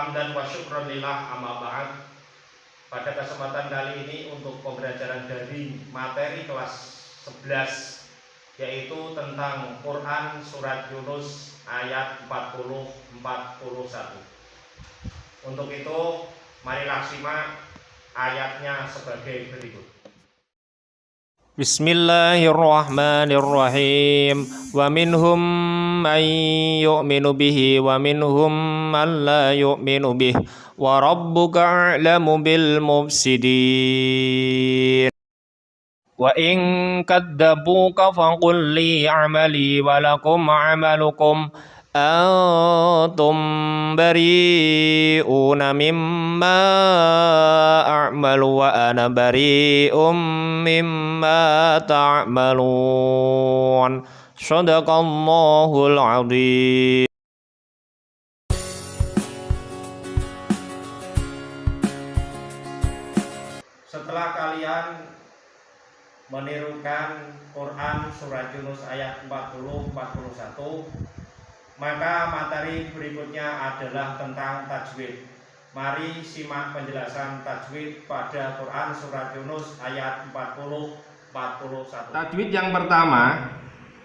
hamdan wa syukran lillah, amma ba'd. Pada kesempatan kali ini untuk pembelajaran dari materi kelas 11, yaitu tentang Quran surat Yunus ayat 40-41. Untuk itu marilah simak ayatnya sebagai berikut. Bismillahirrahmanirrahim. Wa minhum man yu'minu bihi wa minhum man la yu'minu bihi wa rabbuka a'lamu bil mufsidin. Wa in kadzabuka faqul li amali wa lakum amalukum antum bari'una mimma a'malu wa ana bari'um mimma ta'malun. Shadaqallahul azim. Setelah kalian menirukan Quran surat Yunus ayat 40-41, maka materi berikutnya adalah tentang tajwid. Mari simak penjelasan tajwid pada Quran surat Yunus ayat 40-41. Tajwid yang pertama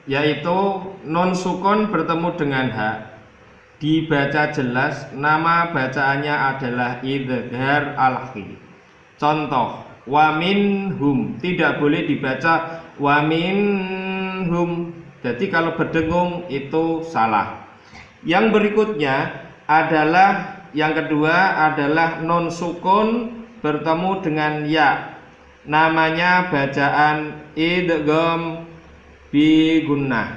yaitu nun sukun bertemu dengan ha. Dibaca jelas, nama bacaannya adalah idghar al-khi. Contoh, wa minhum, tidak boleh dibaca wa minhum. Jadi kalau berdengung itu salah. Yang berikutnya adalah, yang kedua adalah nun sukun bertemu dengan ya. Namanya bacaan idgham bi gunnah.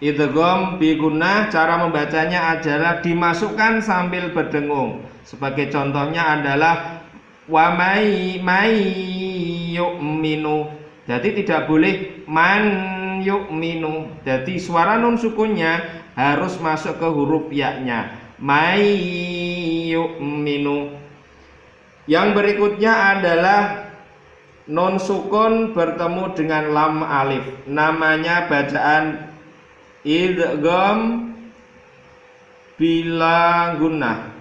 Idgham bi gunnah, cara membacanya adalah dimasukkan sambil berdengung. Sebagai contohnya adalah wa may yu'minu. Jadi tidak boleh man yu'minu. Jadi suara nun sukunnya harus masuk ke huruf ya-nya. May yu'minu. Yang berikutnya adalah nun sukun bertemu dengan lam alif. Namanya bacaan idgham bila gunnah.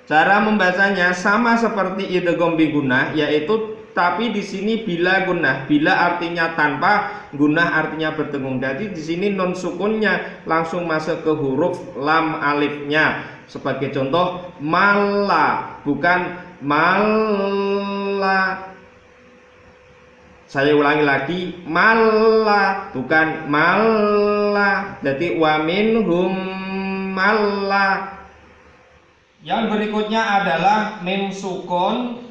Cara membacanya sama seperti idgham bi gunnah, yaitu tapi di sini bila gunnah. Bila artinya tanpa, gunnah artinya berdengung. Jadi di sini nun sukunnya langsung masuk ke huruf lam alifnya. Sebagai contoh, malla, bukan malla. Saya ulangi lagi, malla, bukan malla. Jadi wa minhum malla. Yang berikutnya adalah mim sukun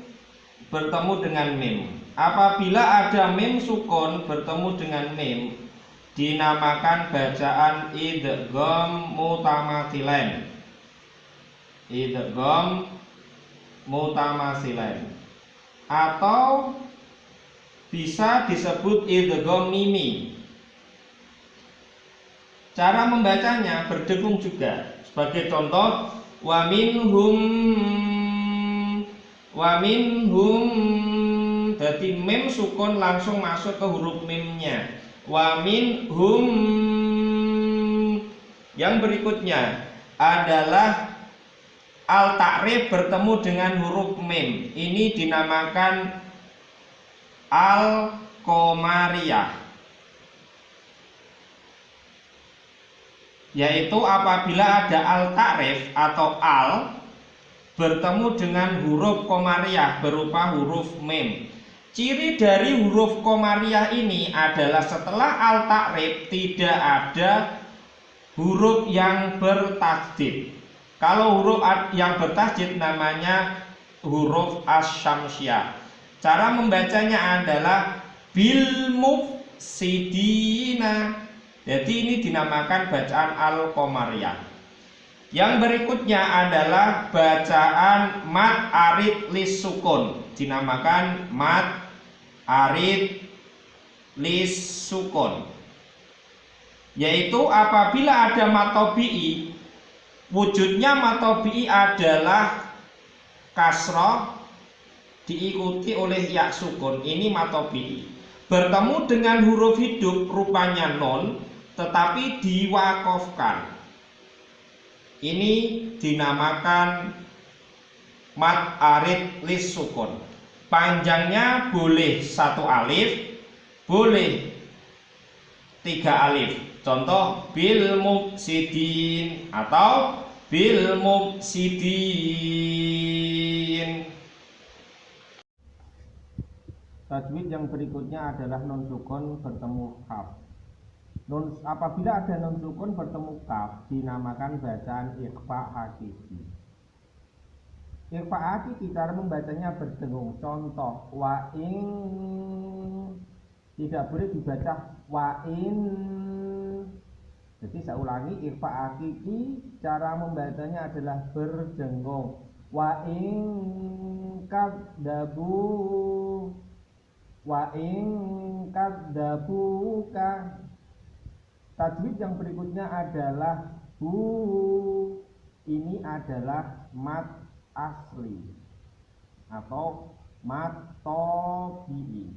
bertemu dengan mim. Apabila ada mim sukun bertemu dengan mim, dinamakan bacaan idgham mutamathilain. Idgham mutamathilain, atau bisa disebut idgham mimi. Cara membacanya berdengung juga. Sebagai contoh, wa minhum, jadi mim sukun langsung masuk ke huruf mimnya. Wa minhum. Yang berikutnya adalah al-ta'rif bertemu dengan huruf mim. Ini dinamakan al-qamariyah, yaitu apabila ada al-ta'rif atau al bertemu dengan huruf qamariyah berupa huruf mim. Ciri dari huruf qamariyah ini adalah setelah al-ta'rif tidak ada huruf yang bertasydid. Kalau huruf yang bertasydid namanya huruf asy-syamsiyah. Cara membacanya adalah bil mufsidina. Jadi ini dinamakan bacaan al-qamariyah. Yang berikutnya adalah bacaan mad arid lis sukun. Dinamakan mad arid lis sukun. Yaitu apabila ada mad tabi'i, wujudnya mad tabi'i adalah kasroh diikuti oleh ya sukun. Ini mad tabi'i. Bertemu dengan huruf hidup rupanya nun, tetapi diwakofkan. Ini dinamakan mad arid lis sukun. Panjangnya boleh 1 alif, boleh 3 alif. Contoh bil mufsidin atau bil mufsidin. Tajwid yang berikutnya adalah nun sukun bertemu kaf. Apabila ada nun sukun bertemu kaf, dinamakan bacaan ikhfa hakiki. Ikhfa hakiki cara membacanya berdengung. Contoh wa in, tidak boleh dibaca wa in. Jadi saya ulangi, ikhfa hakiki cara membacanya adalah berdengung. Wa in kadzabu, wa in kadzabuka. Tajwid yang berikutnya adalah bu. Ini adalah mad asli atau mad tabi'i.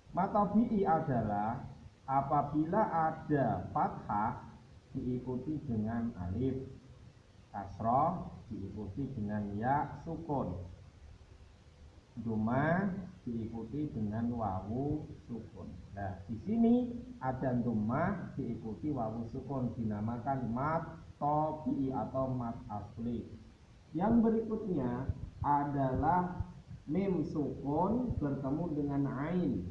Mad tabi'i adalah apabila ada fathah diikuti dengan alif, kasroh diikuti dengan ya sukun, dhamma diikuti dengan wawu sukun. Nah, di sini ada dhamma diikuti wawu sukun, dinamakan mad tabi'i atau mad asli. Yang berikutnya adalah mim sukun bertemu dengan ain.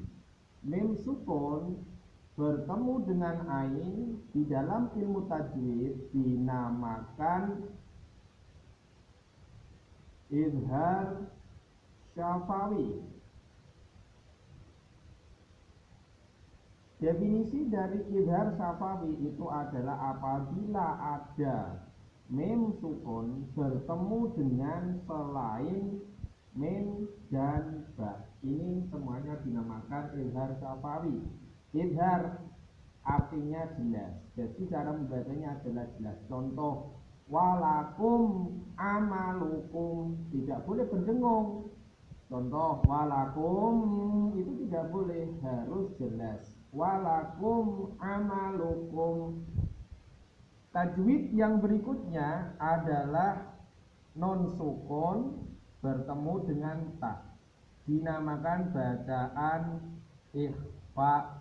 Mim sukun bertemu dengan ain di dalam ilmu tajwid dinamakan izhar syafawi. Definisi dari izhar syafawi itu adalah apabila ada mim sukun bertemu dengan selain mim dan ba. Ini semuanya dinamakan izhar syafawi. Izhar artinya jelas. Jadi cara membacanya adalah jelas. Contoh walakum amalukum, tidak boleh berdengung. Contoh walakum itu tidak boleh, harus jelas. Walakum amalukum. Tajwid yang berikutnya adalah non sukun bertemu dengan ta. Dinamakan bacaan ikhfa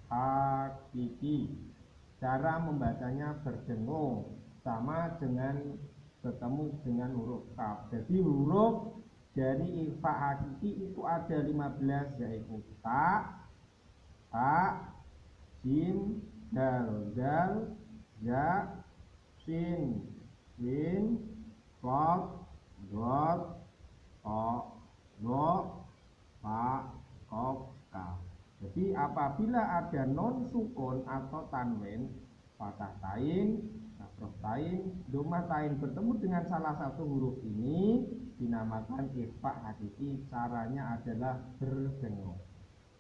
hakiki. Cara membacanya berdengung, sama dengan bertemu dengan huruf kaf. Jadi huruf dari ikhfa hakiki itu ada 15, yaitu ta, jim, dal, ya, sin, qaf, dot, to, do, fa, qaf, kaf. Jadi apabila ada non sukun atau tanwin, fathah tain, kasroh tain, dhammah tain bertemu dengan salah satu huruf ini dinamakan ikhfa hakiki. Caranya adalah berdengung.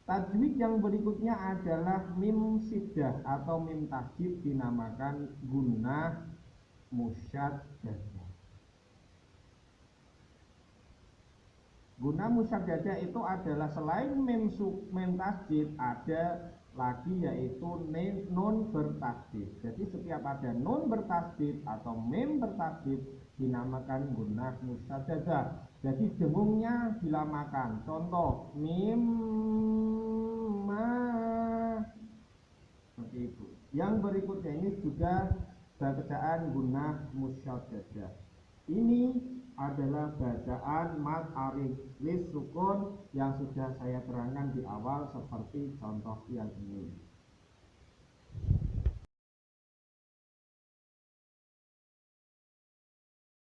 Tajwid yang berikutnya adalah mim siddah atau mim tasydid, dinamakan gunnah musyaddadah. Gunnah musyaddadah itu adalah selain mim tasydid ada lagi yaitu nun bertasydid. Jadi setiap ada nun bertasydid atau mim bertasydid dinamakan gunnah musyaddadah. Jadi dengungnya dilamakan. Contoh mim ma, seperti itu. Yang berikutnya ini juga bacaan gunnah musyaddadah. Ini adalah bacaan mad arid lis sukun yang sudah saya terangkan di awal seperti contoh yang ini.